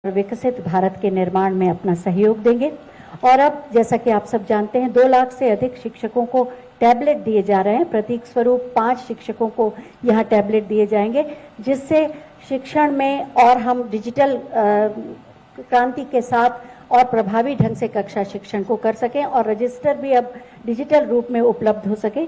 विकसित भारत के निर्माण में अपना सहयोग देंगे। और अब जैसा कि आप सब जानते हैं 2 लाख से अधिक शिक्षकों को टैबलेट दिए जा रहे हैं। प्रतीक स्वरूप 5 शिक्षकों को यहाँ टैबलेट दिए जाएंगे, जिससे शिक्षण में और हम डिजिटल क्रांति के साथ और प्रभावी ढंग से कक्षा शिक्षण को कर सकें और रजिस्टर भी अब डिजिटल रूप में उपलब्ध हो सके।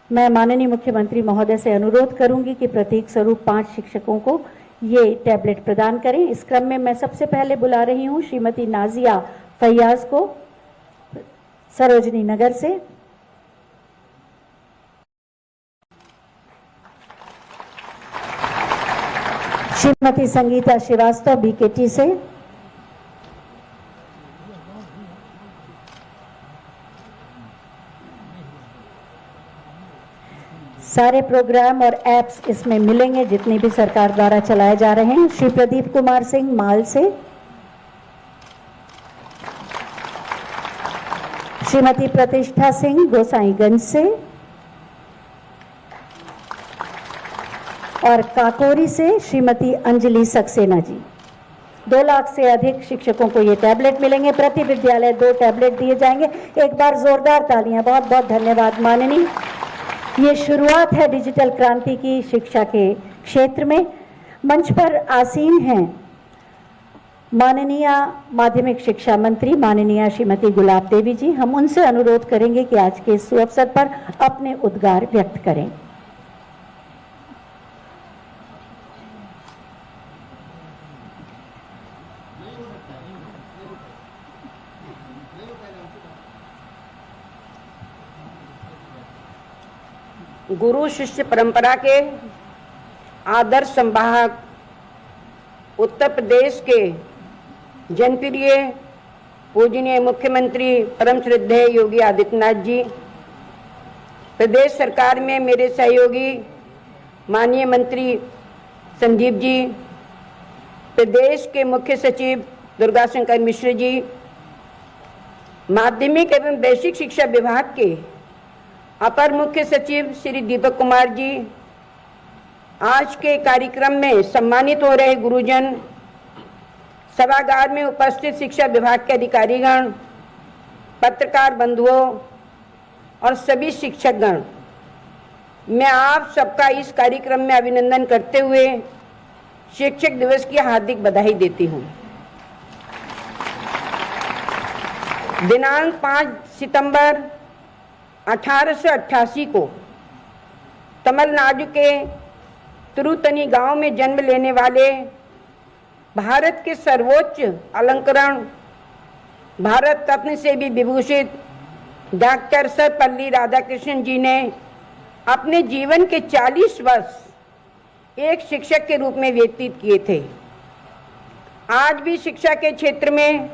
मैं माननीय मुख्यमंत्री महोदय से अनुरोध करूंगी कि प्रतीक स्वरूप 5 शिक्षकों को ये टैबलेट प्रदान करें। इस क्रम में मैं सबसे पहले बुला रही हूं श्रीमती नाजिया फैयाज को सरोजनी नगर से, श्रीमती संगीता श्रीवास्तव बीकेटी से, सारे प्रोग्राम और एप्स इसमें मिलेंगे जितने भी सरकार द्वारा चलाए जा रहे हैं। श्री प्रदीप कुमार सिंह माल से, श्रीमती प्रतिष्ठा सिंह गोसाईगंज से और काकोरी से श्रीमती अंजलि सक्सेना जी। 2 लाख से अधिक शिक्षकों को ये टैबलेट मिलेंगे। प्रति विद्यालय 2 टैबलेट दिए जाएंगे। एक बार जोरदार तालियां। बहुत बहुत धन्यवाद माननीय। ये शुरुआत है डिजिटल क्रांति की शिक्षा के क्षेत्र में। मंच पर आसीन हैं माननीय माध्यमिक शिक्षा मंत्री माननीय श्रीमती गुलाब देवी जी। हम उनसे अनुरोध करेंगे कि आज के इस अवसर पर अपने उद्गार व्यक्त करें। गुरु शिष्य परंपरा के आदर्श संवाहक उत्तर प्रदेश के जनप्रिय पूजनीय मुख्यमंत्री परम श्रद्धेय योगी आदित्यनाथ जी, प्रदेश सरकार में मेरे सहयोगी माननीय मंत्री संदीप जी, प्रदेश के मुख्य सचिव दुर्गा शंकर मिश्र जी, माध्यमिक एवं वैश्विक शिक्षा विभाग के अपर मुख्य सचिव श्री दीपक कुमार जी, आज के कार्यक्रम में सम्मानित हो रहे गुरुजन, सभागार में उपस्थित शिक्षा विभाग के अधिकारीगण, पत्रकार बंधुओं और सभी शिक्षकगण, मैं आप सबका इस कार्यक्रम में अभिनंदन करते हुए शिक्षक दिवस की हार्दिक बधाई देती हूँ। दिनांक 5 सितंबर 1888 को तमिलनाडु के तिरुतनी गांव में जन्म लेने वाले भारत के सर्वोच्च अलंकरण भारत रत्न से भी विभूषित डॉक्टर सर्वपल्ली राधाकृष्णन जी ने अपने जीवन के 40 वर्ष एक शिक्षक के रूप में व्यतीत किए थे। आज भी शिक्षा के क्षेत्र में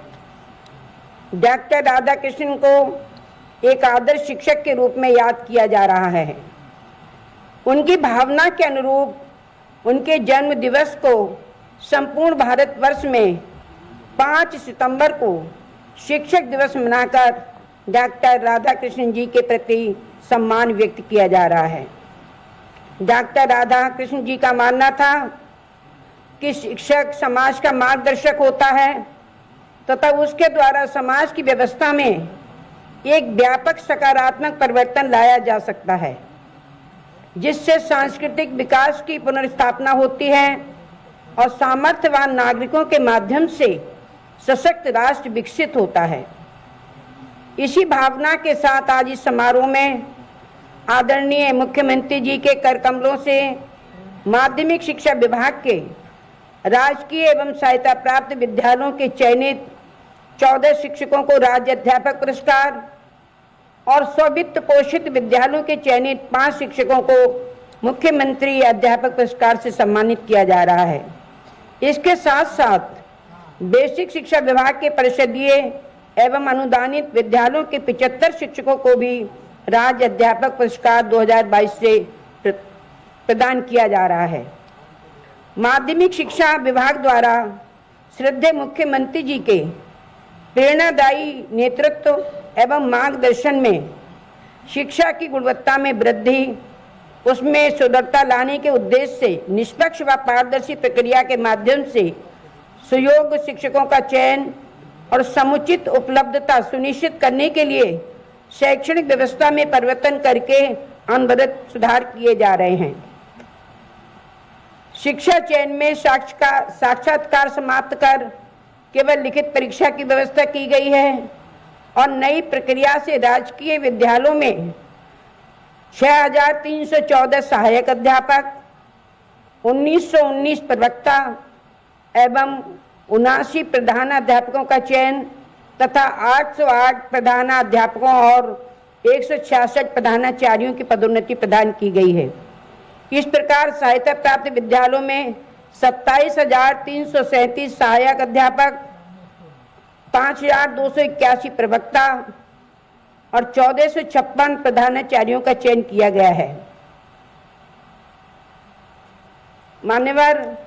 डॉक्टर राधाकृष्णन को एक आदर्श शिक्षक के रूप में याद किया जा रहा है। उनकी भावना के अनुरूप उनके जन्म दिवस को संपूर्ण भारतवर्ष में 5 सितंबर को शिक्षक दिवस मनाकर डॉक्टर राधाकृष्णन जी के प्रति सम्मान व्यक्त किया जा रहा है। डॉक्टर राधाकृष्णन जी का मानना था कि शिक्षक समाज का मार्गदर्शक होता है तथा उसके द्वारा समाज की व्यवस्था में एक व्यापक सकारात्मक परिवर्तन लाया जा सकता है, जिससे सांस्कृतिक विकास की पुनर्स्थापना होती है और सामर्थ्यवान नागरिकों के माध्यम से सशक्त राष्ट्र विकसित होता है। इसी भावना के साथ आज इस समारोह में आदरणीय मुख्यमंत्री जी के कर कमलों से माध्यमिक शिक्षा विभाग के राजकीय एवं सहायता प्राप्त विद्यालयों के चयनित 14 शिक्षकों को राज्य अध्यापक पुरस्कार और स्ववित्त पोषित विद्यालयों के चयनित 5 शिक्षकों को मुख्यमंत्री अध्यापक पुरस्कार से सम्मानित किया जा रहा है। इसके साथ साथ बेसिक शिक्षा विभाग के परिषदीय एवं अनुदानित विद्यालयों के 75 शिक्षकों को भी राज्य अध्यापक पुरस्कार 2022 से प्रदान किया जा रहा है। माध्यमिक शिक्षा विभाग द्वारा श्रद्धेय मुख्यमंत्री जी के प्रेरणादायी नेतृत्व एवं मार्गदर्शन में शिक्षा की गुणवत्ता में वृद्धि, उसमें सुदृढ़ता लाने के उद्देश्य से निष्पक्ष व पारदर्शी प्रक्रिया के माध्यम से सुयोग्य शिक्षकों का चयन और समुचित उपलब्धता सुनिश्चित करने के लिए शैक्षणिक व्यवस्था में परिवर्तन करके अनवरत सुधार किए जा रहे हैं। शिक्षा चयन में साक्षात्कार समाप्त कर केवल लिखित परीक्षा की व्यवस्था की गई है और नई प्रक्रिया से राजकीय विद्यालयों में 6,314 सहायक अध्यापक, 1919 प्रवक्ता एवं 79 प्रधानाध्यापकों का चयन तथा 808 प्रधानाध्यापकों और 166 प्रधानाचार्यों की पदोन्नति प्रदान की गई है। इस प्रकार सहायता प्राप्त विद्यालयों में 27,337 सहायक अध्यापक, 5,281 प्रवक्ता और 1,456 प्रधानाचार्यों का चयन किया गया है। मान्यवर,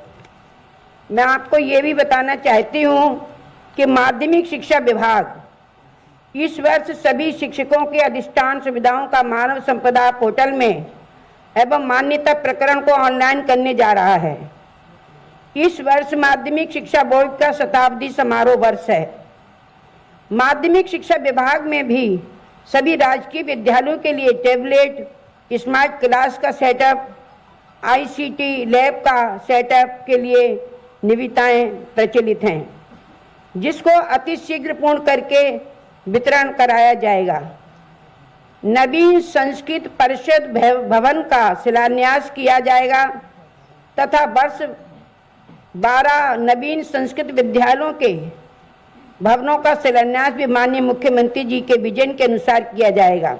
मैं आपको ये भी बताना चाहती हूँ कि माध्यमिक शिक्षा विभाग इस वर्ष सभी शिक्षकों के अधिष्ठान सुविधाओं का मानव संपदा पोर्टल में एवं मान्यता प्रकरण को ऑनलाइन करने जा रहा है। इस वर्ष माध्यमिक शिक्षा बोर्ड का शताब्दी समारोह वर्ष है। माध्यमिक शिक्षा विभाग में भी सभी राजकीय विद्यालयों के लिए टैबलेट, स्मार्ट क्लास का सेटअप, ICT लैब का सेटअप के लिए निविदाएं प्रचलित हैं, जिसको अतिशीघ्र पूर्ण करके वितरण कराया जाएगा। नवीन संस्कृत परिषद भवन का शिलान्यास किया जाएगा तथा वर्ष 12 नवीन संस्कृत विद्यालयों के भवनों का शिलान्यास भी माननीय मुख्यमंत्री जी के विजन के अनुसार किया जाएगा।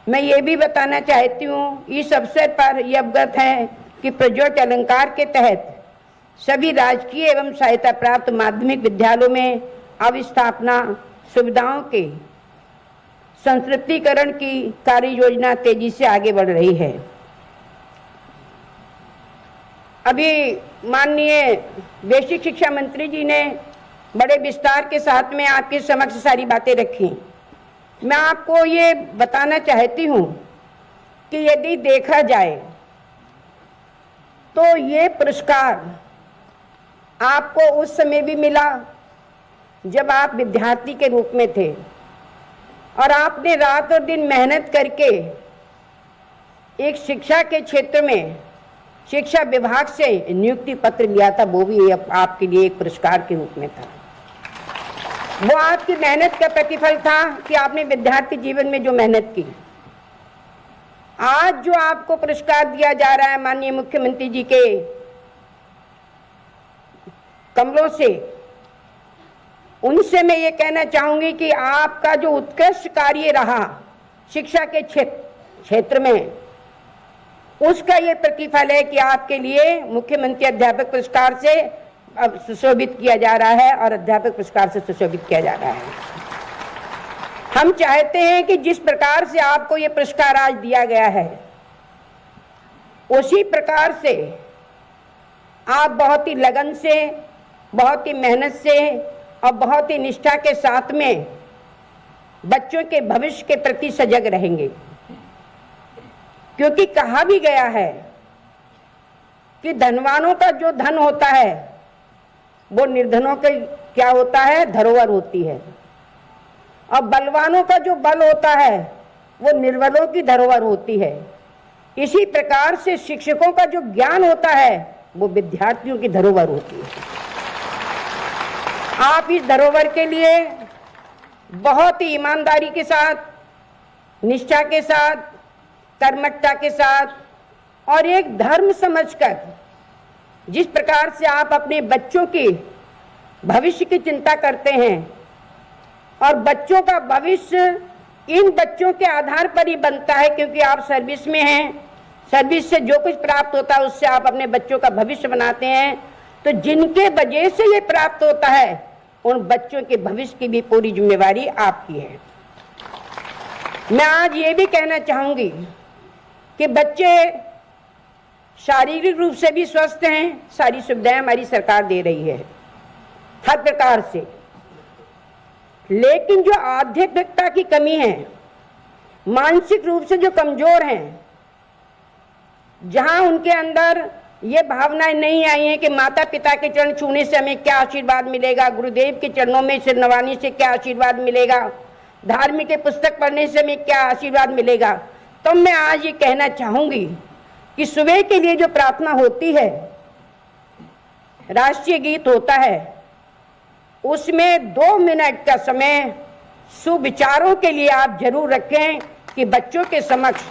मैं ये भी बताना चाहती हूँ, इस अवसर पर यह अवगत है कि प्रज्योत अलंकार के तहत सभी राजकीय एवं सहायता प्राप्त माध्यमिक विद्यालयों में अवस्थापना सुविधाओं के संतृप्तिकरण की कार्य योजना तेजी से आगे बढ़ रही है। अभी माननीय बेसिक शिक्षा मंत्री जी ने बड़े विस्तार के साथ में आपके समक्ष सारी बातें रखी। मैं आपको ये बताना चाहती हूँ कि यदि देखा जाए तो ये पुरस्कार आपको उस समय भी मिला जब आप विद्यार्थी के रूप में थे और आपने रात और दिन मेहनत करके एक शिक्षा के क्षेत्र में शिक्षा विभाग से नियुक्ति पत्र लिया था, वो भी आपके लिए एक पुरस्कार के रूप में था। वो आपकी मेहनत का प्रतिफल था कि आपने विद्यार्थी जीवन में जो मेहनत की। आज जो आपको पुरस्कार दिया जा रहा है माननीय मुख्यमंत्री जी के कमलों से, उनसे मैं ये कहना चाहूंगी कि आपका जो उत्कृष्ट कार्य रहा शिक्षा के क्षेत्र में, उसका ये प्रतिफल है कि आपके लिए मुख्यमंत्री अध्यापक पुरस्कार से अब सुशोभित किया जा रहा है और अध्यापक पुरस्कार से सुशोभित किया जा रहा है। हम चाहते हैं कि जिस प्रकार से आपको ये पुरस्कार आज दिया गया है, उसी प्रकार से आप बहुत ही लगन से, बहुत ही मेहनत से और बहुत ही निष्ठा के साथ में बच्चों के भविष्य के प्रति सजग रहेंगे। क्योंकि कहा भी गया है कि धनवानों का जो धन होता है वो निर्धनों के क्या होता है, धरोहर होती है, और बलवानों का जो बल होता है वो निर्बलों की धरोहर होती है। इसी प्रकार से शिक्षकों का जो ज्ञान होता है वो विद्यार्थियों की धरोहर होती है। आप इस धरोहर के लिए बहुत ही ईमानदारी के साथ, निष्ठा के साथ, कर्मठता के साथ और एक धर्म समझकर जिस प्रकार से आप अपने बच्चों के भविष्य की चिंता करते हैं, और बच्चों का भविष्य इन बच्चों के आधार पर ही बनता है, क्योंकि आप सर्विस में हैं, सर्विस से जो कुछ प्राप्त होता है उससे आप अपने बच्चों का भविष्य बनाते हैं। तो जिनके वजह से ये प्राप्त होता है उन बच्चों के भविष्य की भी पूरी जिम्मेवारी आपकी है। मैं आज ये भी कहना चाहूंगी कि बच्चे शारीरिक रूप से भी स्वस्थ हैं, सारी सुविधाएं हमारी सरकार दे रही है हर प्रकार से, लेकिन जो आध्यात्मिकता की कमी है, मानसिक रूप से जो कमजोर हैं, जहां उनके अंदर ये भावनाएं नहीं आई हैं कि माता पिता के चरण छूने से हमें क्या आशीर्वाद मिलेगा, गुरुदेव के चरणों में सिर नवाने से क्या आशीर्वाद मिलेगा, धार्मिक पुस्तक पढ़ने से हमें क्या आशीर्वाद मिलेगा। तो मैं आज ये कहना चाहूंगी कि सुबह के लिए जो प्रार्थना होती है, राष्ट्रीय गीत होता है, उसमें 2 मिनट का समय सुविचारों के लिए आप जरूर रखें कि बच्चों के समक्ष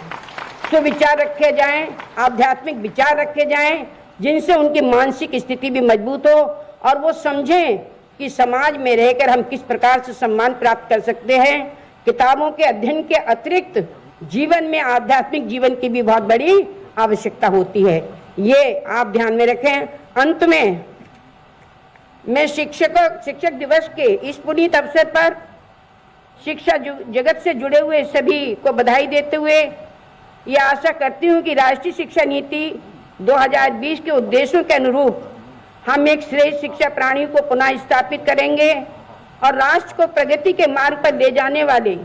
सुविचार रखे जाएं, आध्यात्मिक विचार रखे जाएं, जिनसे उनकी मानसिक स्थिति भी मजबूत हो और वो समझें कि समाज में रहकर हम किस प्रकार से सम्मान प्राप्त कर सकते हैं। किताबों के अध्ययन के अतिरिक्त जीवन में आध्यात्मिक जीवन की भी बहुत बड़ी आवश्यकता होती है, ये आप ध्यान में रखें। अंत में मैं शिक्षक दिवस के इस पुनीत अवसर पर शिक्षा जगत से जुड़े हुए सभी को बधाई देते हुए ये आशा करती हूँ कि राष्ट्रीय शिक्षा नीति 2020 के उद्देश्यों के अनुरूप हम एक श्रेष्ठ शिक्षा प्रणाली को पुनः स्थापित करेंगे और राष्ट्र को प्रगति के मार्ग पर ले जाने वाले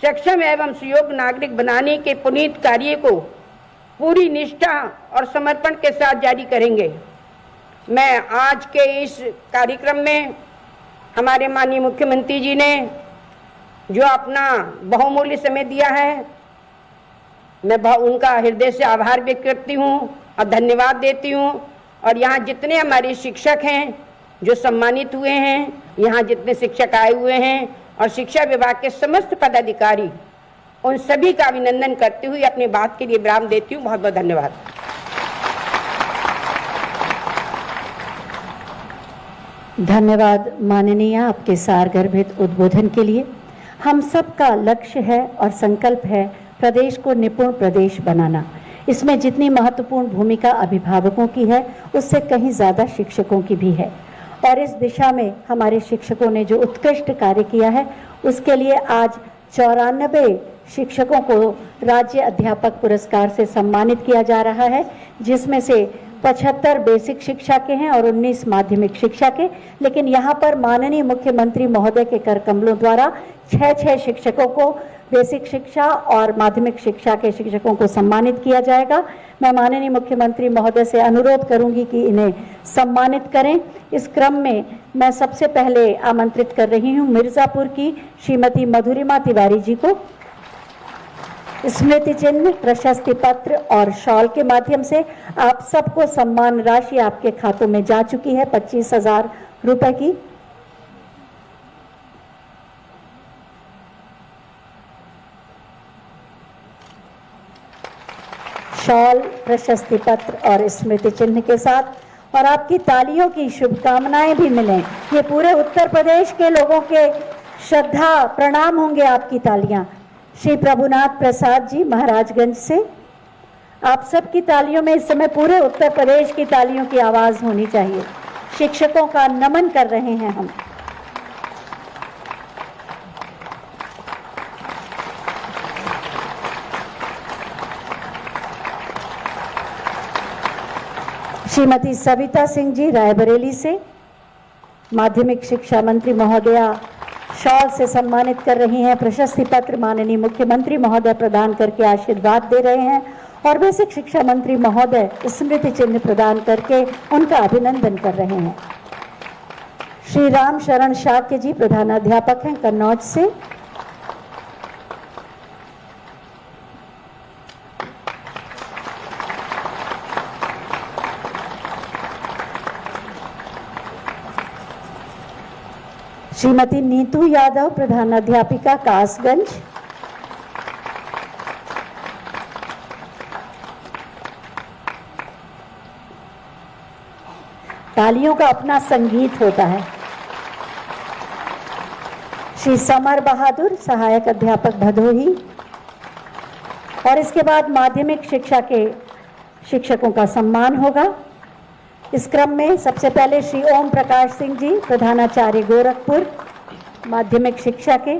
सक्षम एवं सुयोग्य नागरिक बनाने के पुनीत कार्य को पूरी निष्ठा और समर्पण के साथ जारी करेंगे। मैं आज के इस कार्यक्रम में हमारे माननीय मुख्यमंत्री जी ने जो अपना बहुमूल्य समय दिया है, मैं उनका हृदय से आभार व्यक्त करती हूँ और धन्यवाद देती हूँ। और यहाँ जितने हमारे शिक्षक हैं जो सम्मानित हुए हैं, यहाँ जितने शिक्षक आए हुए हैं और शिक्षा विभाग के समस्त पदाधिकारी, उन सभी का अभिनंदन करते हुए अपनी बात के लिए विराम देती हूँ। बहुत बहुत धन्यवाद। धन्यवाद माननीय, आपके सारगर्भित उद्बोधन के लिए। हम सबका लक्ष्य है और संकल्प है प्रदेश को निपुण प्रदेश बनाना। इसमें जितनी महत्वपूर्ण भूमिका अभिभावकों की है, उससे कहीं ज़्यादा शिक्षकों की भी है। और इस दिशा में हमारे शिक्षकों ने जो उत्कृष्ट कार्य किया है, उसके लिए आज 94 शिक्षकों को राज्य अध्यापक पुरस्कार से सम्मानित किया जा रहा है, जिसमें से 75 बेसिक शिक्षा के हैं और 19 माध्यमिक शिक्षा के। लेकिन यहाँ पर माननीय मुख्यमंत्री महोदय के कर कमलों द्वारा 6 शिक्षकों को बेसिक शिक्षा और माध्यमिक शिक्षा के शिक्षकों को सम्मानित किया जाएगा। मैं माननीय मुख्यमंत्री महोदय से अनुरोध करूंगी कि इन्हें सम्मानित करें। इस क्रम में मैं सबसे पहले आमंत्रित कर रही हूं मिर्जापुर की श्रीमती मधुरिमा तिवारी जी को। स्मृति चिन्ह, प्रशस्ति पत्र और शॉल के माध्यम से आप सबको सम्मान राशि आपके खातों में जा चुकी है 25,000 रुपए की। शॉल, प्रशस्ति पत्र और स्मृति चिन्ह के साथ और आपकी तालियों की शुभकामनाएं भी मिलें। ये पूरे उत्तर प्रदेश के लोगों के श्रद्धा प्रणाम होंगे आपकी तालियां। श्री प्रभुनाथ प्रसाद जी महाराजगंज से, आप सबकी तालियों में इस समय पूरे उत्तर प्रदेश की तालियों की आवाज होनी चाहिए। शिक्षकों का नमन कर रहे हैं हम। श्रीमती सविता सिंह जी रायबरेली से, माध्यमिक शिक्षा मंत्री महोदया शॉल से सम्मानित कर रही हैं। प्रशस्ति पत्र माननीय मुख्यमंत्री महोदय प्रदान करके आशीर्वाद दे रहे हैं और बेसिक शिक्षा मंत्री महोदय स्मृति चिन्ह प्रदान करके उनका अभिनंदन कर रहे हैं। श्री राम शरण शाक्य जी प्रधानाध्यापक हैं कन्नौज से। श्रीमती नीतू यादव प्रधानाध्यापिका कासगंज। तालियों का अपना संगीत होता है। श्री समर बहादुर सहायक अध्यापक भदोही। और इसके बाद माध्यमिक शिक्षा के शिक्षकों का सम्मान होगा। इस क्रम में सबसे पहले श्री ओम प्रकाश सिंह जी प्रधानाचार्य गोरखपुर माध्यमिक शिक्षा के।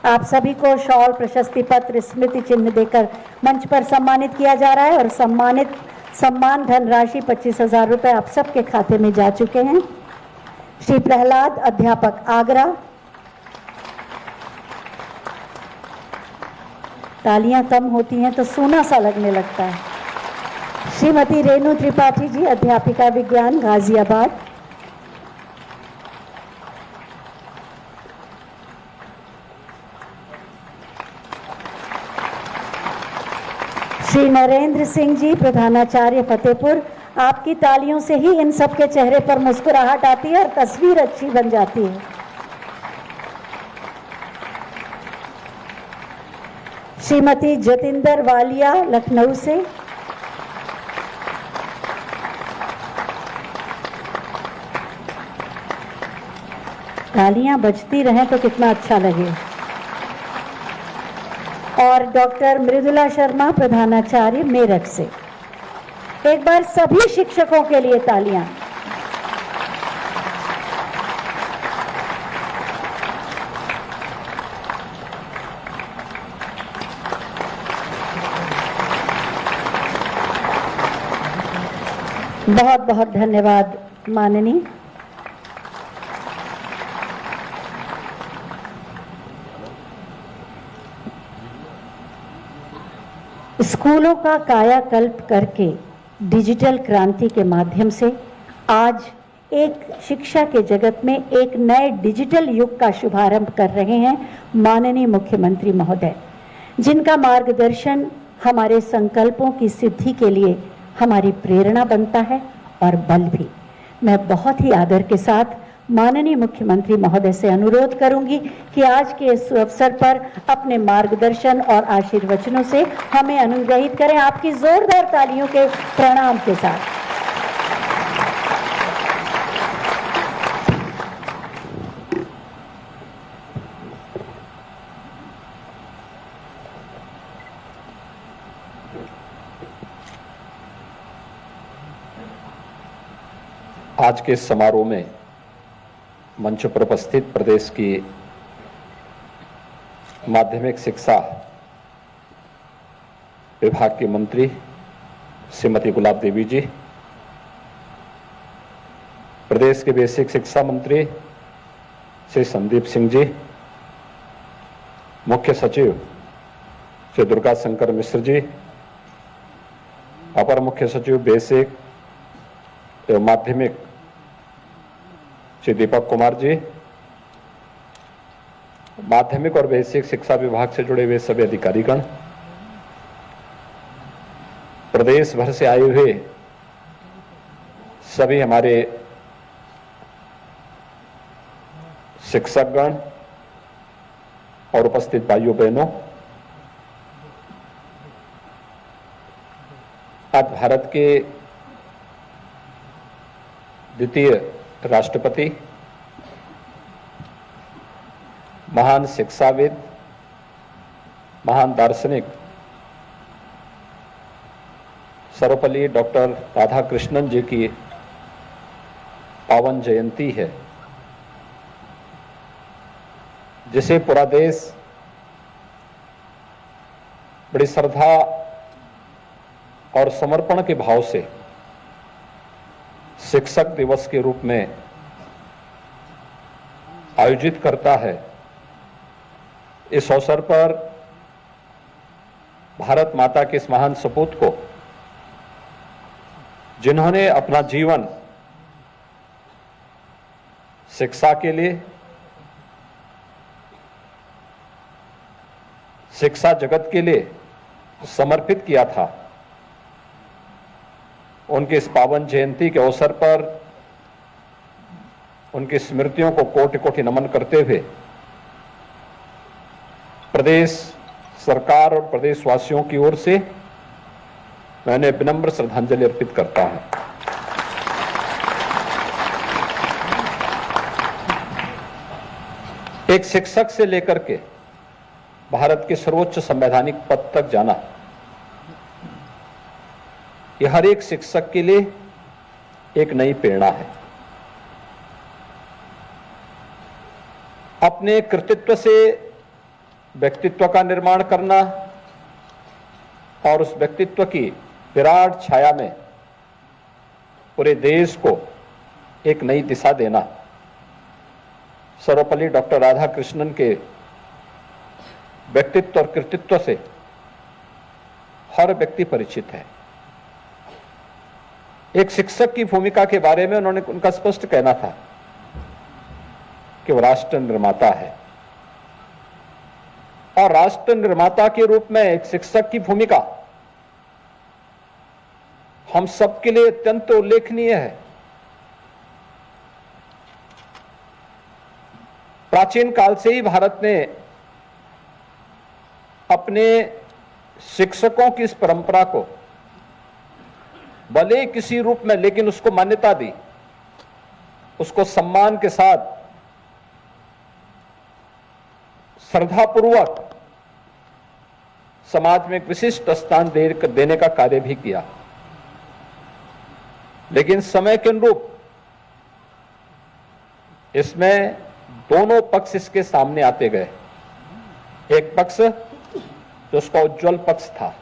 आप सभी को शॉल, प्रशस्ति पत्र, स्मृति चिन्ह देकर मंच पर सम्मानित किया जा रहा है और सम्मान धनराशि 25,000 रुपए आप सबके खाते में जा चुके हैं। श्री प्रहलाद अध्यापक आगरा। तालियां कम होती हैं तो सूना सा लगने लगता है। श्रीमती रेणु त्रिपाठी जी, अध्यापिका विज्ञान, गाजियाबाद। श्री नरेंद्र सिंह जी, प्रधानाचार्य, फतेहपुर। आपकी तालियों से ही इन सबके चेहरे पर मुस्कुराहट आती है और तस्वीर अच्छी बन जाती है। श्रीमती जतिंदर वालिया, लखनऊ से। तालियां बजती रहें तो कितना अच्छा लगे। और डॉक्टर मृदुला शर्मा, प्रधानाचार्य, मेरठ से। एक बार सभी शिक्षकों के लिए तालियां। बहुत बहुत धन्यवाद माननीय। स्कूलों का कायाकल्प करके डिजिटल क्रांति के माध्यम से आज एक शिक्षा के जगत में एक नए डिजिटल युग का शुभारंभ कर रहे हैं माननीय मुख्यमंत्री महोदय, जिनका मार्गदर्शन हमारे संकल्पों की सिद्धि के लिए हमारी प्रेरणा बनता है और बल भी। मैं बहुत ही आदर के साथ माननीय मुख्यमंत्री महोदय से अनुरोध करूंगी कि आज के इस अवसर पर अपने मार्गदर्शन और आशीर्वचनों से हमें अनुग्रहित करें, आपकी जोरदार तालियों के प्रणाम के साथ। आज के इस समारोह में मंच पर उपस्थित प्रदेश की माध्यमिक शिक्षा विभाग की मंत्री श्रीमती गुलाब देवी जी, प्रदेश के बेसिक शिक्षा मंत्री श्री संदीप सिंह जी, मुख्य सचिव श्री दुर्गा शंकर मिश्र जी, अपर मुख्य सचिव बेसिक एवं माध्यमिक श्री दीपक कुमार जी, माध्यमिक और बेसिक शिक्षा विभाग से जुड़े हुए सभी अधिकारीगण, प्रदेश भर से आए हुए सभी हमारे शिक्षकगण और उपस्थित भाइयों बहनों, आज भारत के द्वितीय राष्ट्रपति, महान शिक्षाविद, महान दार्शनिक सर्वपल्ली डॉक्टर राधाकृष्णन जी की पावन जयंती है, जिसे पूरा देश बड़ी श्रद्धा और समर्पण के भाव से शिक्षक दिवस के रूप में आयोजित करता है। इस अवसर पर भारत माता के इस महान सपूत को, जिन्होंने अपना जीवन शिक्षा के लिए, शिक्षा जगत के लिए समर्पित किया था, उनकी इस पावन जयंती के अवसर पर उनकी स्मृतियों को कोटि कोटि नमन करते हुए प्रदेश सरकार और प्रदेशवासियों की ओर से मैंने विनम्र श्रद्धांजलि अर्पित करता हूं। एक शिक्षक से लेकर के भारत के सर्वोच्च संवैधानिक पद तक जाना, यह हर एक शिक्षक के लिए एक नई प्रेरणा है। अपने कृतित्व से व्यक्तित्व का निर्माण करना और उस व्यक्तित्व की विराट छाया में पूरे देश को एक नई दिशा देना, सर्वपल्ली डॉक्टर राधाकृष्णन के व्यक्तित्व और कृतित्व से हर व्यक्ति परिचित है। एक शिक्षक की भूमिका के बारे में उनका स्पष्ट कहना था कि वो राष्ट्र निर्माता है, और राष्ट्र निर्माता के रूप में एक शिक्षक की भूमिका हम सबके लिए अत्यंत उल्लेखनीय है। प्राचीन काल से ही भारत ने अपने शिक्षकों की इस परंपरा को भले किसी रूप में, लेकिन उसको मान्यता दी, उसको सम्मान के साथ श्रद्धापूर्वक समाज में एक विशिष्ट स्थान देने का कार्य भी किया। लेकिन समय के अनुरूप इसमें दोनों पक्ष इसके सामने आते गए। एक पक्ष जो उसका उज्जवल पक्ष था,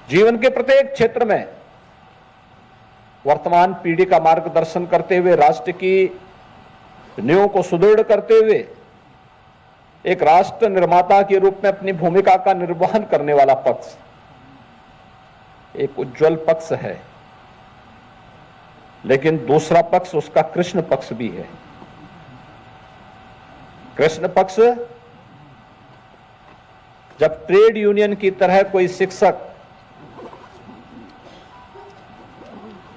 जीवन के प्रत्येक क्षेत्र में वर्तमान पीढ़ी का मार्गदर्शन करते हुए, राष्ट्र की नींव को सुदृढ़ करते हुए एक राष्ट्र निर्माता के रूप में अपनी भूमिका का निर्वहन करने वाला पक्ष एक उज्जवल पक्ष है। लेकिन दूसरा पक्ष उसका कृष्ण पक्ष भी है। कृष्ण पक्ष जब ट्रेड यूनियन की तरह कोई शिक्षक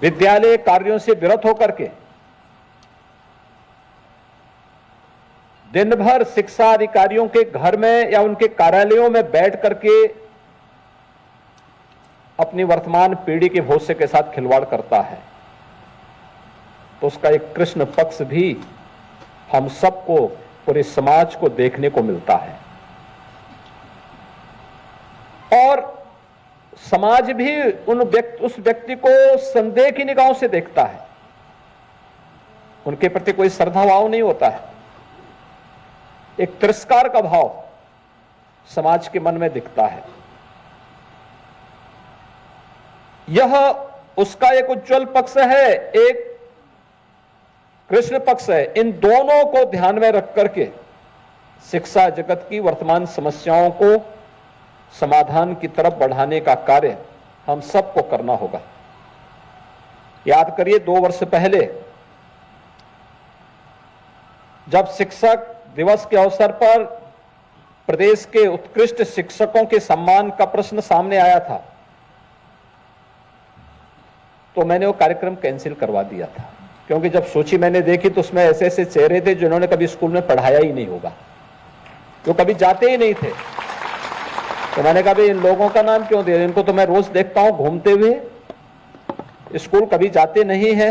विद्यालय कार्यों से विरत होकर के दिन भर शिक्षा अधिकारियों के घर में या उनके कार्यालयों में बैठ करके अपनी वर्तमान पीढ़ी के भविष्य के साथ खिलवाड़ करता है, तो उसका एक कृष्ण पक्ष भी हम सबको, पूरे समाज को देखने को मिलता है। और समाज भी उस व्यक्ति को संदेह की निगाहों से देखता है, उनके प्रति कोई श्रद्धाभाव नहीं होता है। एक तिरस्कार का भाव समाज के मन में दिखता है। यह उसका एक उज्जवल पक्ष है, एक कृष्ण पक्ष है। इन दोनों को ध्यान में रख करके शिक्षा जगत की वर्तमान समस्याओं को समाधान की तरफ बढ़ाने का कार्य हम सबको करना होगा। याद करिए, 2 वर्ष पहले जब शिक्षक दिवस के अवसर पर प्रदेश के उत्कृष्ट शिक्षकों के सम्मान का प्रश्न सामने आया था, तो मैंने वो कार्यक्रम कैंसिल करवा दिया था। क्योंकि जब सूची मैंने देखी तो उसमें ऐसे ऐसे चेहरे थे जिन्होंने कभी स्कूल में पढ़ाया ही नहीं होगा, जो कभी जाते ही नहीं थे। तो मैंने कहा भाई इन लोगों का नाम क्यों दे, इनको तो मैं रोज देखता हूं घूमते हुए, स्कूल कभी जाते नहीं है,